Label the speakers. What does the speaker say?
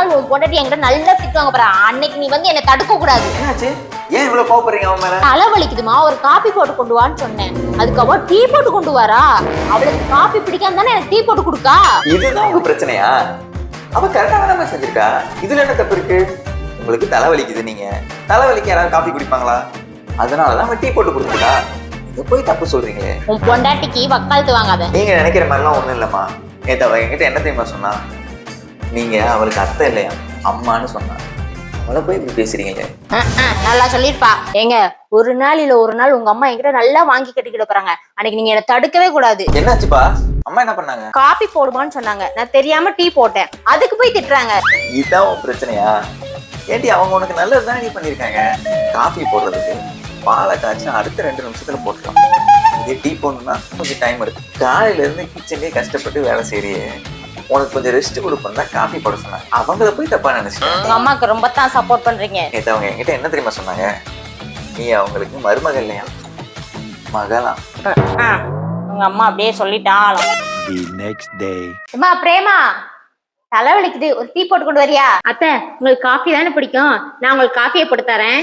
Speaker 1: நாள் உன் பொண்டாட்டி என்கிட்ட நல்லா திட்டுவாங்க பாரு. அன்னைக்கு நீ வந்து என்ன தடுக்க கூடாது.
Speaker 2: என்னாச்சு? ஏன் இவ்வளவு கோவப்படுறீங்க அவன் மேல?
Speaker 1: தலைவலிக்குதுமா, ஒரு காபி போட்டு கொண்டு வான்னு சொன்னேன். அதுக்கப்புறம் டீ போட்டு கொண்டு வரா. அவளுக்கு காபி பிடிக்காம தானே எனக்கு டீ போட்டு கொடுக்கா.
Speaker 2: இதுதான் உங்க பிரச்சனையா? அவ கரெக்டா தானே செஞ்சிருக்கா. இதுல என்ன தப்பு இருக்கு? உங்களுக்கு தலைவலிக்குது, நீங்க தலைவலிக்கு யாராவது காபி குடிப்பாங்களா? அதனாலதான் அவன் டீ போட்டு கொடுத்துருக்கா. இதை போய் தப்பு சொல்றீங்களே.
Speaker 1: உன் பொண்டாட்டிக்கு வக்காலத்து வாங்காத.
Speaker 2: நீங்க நினைக்கிற மாதிரிலாம் ஒண்ணும் இல்லம்மா. நேத்து அவ என்கிட்ட என்ன தெரியுமா சொன்னா? நீங்க அவளுக்கு அத்தை இல்லையா, அம்மான்னு சொன்னா. அவளை போய் இப்படி பேசுறீங்களே.
Speaker 1: நல்லா சொல்லிருப்பா. ஏங்க, ஒரு நாள் இல்ல ஒரு நாள் உங்க அம்மா என்கிட்ட நல்லா வாங்கி கட்டிக்கிட்டு போறாங்க. அன்னைக்கு நீங்க என்ன தடுக்கவே கூடாது.
Speaker 2: என்னாச்சுப்பா? அம்மா என்ன பண்ணாங்க?
Speaker 1: காபி போடுமான்னு சொன்னாங்க. நான் தெரியாம டீ போட்டேன். அதுக்கு போய் திட்டுறாங்க.
Speaker 2: இதுதான் உன் பிரச்சனையா? ஏன்டி அவங்க உனக்கு நல்லது தானே நீ பண்ணிருக்காங்க. காஃபி போடுறதுக்கு பாலை காய்ச்சி அடுத்த 2 நிமிஷத்துல போட்டுக்கலாம். இதே டீ போடணும்னா கொஞ்சம் டைம் எடுக்கும். காலையில இருந்து கிச்சன்லயே கஷ்டப்பட்டு வேலை செய்யறியே, உனக்கு கொஞ்சம் ரெஸ்ட் கொடுப்பா காஃபி போட சொன்னாங்க. அவங்கள போய் தப்பா நினைச்சிட்டேன்.
Speaker 1: உங்க அம்மாக்கு ரொம்ப தான் சப்போர்ட் பண்றீங்க.
Speaker 2: நேத்து அவங்க என்கிட்ட என்ன தெரியுமா சொன்னாங்க? நீ அவங்களுக்கு மருமகள் இல்லையா, மகளாம்.
Speaker 1: உங்க அம்மா அப்படியே சொல்லிட்டாலும்.
Speaker 3: The next day.
Speaker 1: அம்மா பிரேமா, தலைவலிக்குது, ஒரு டீ போட்டு கொண்டு வரியா? அத்தை, உங்களுக்கு காஃபி தானே பிடிக்கும், நான் உங்களுக்கு காஃபியை போட்டு தரேன்.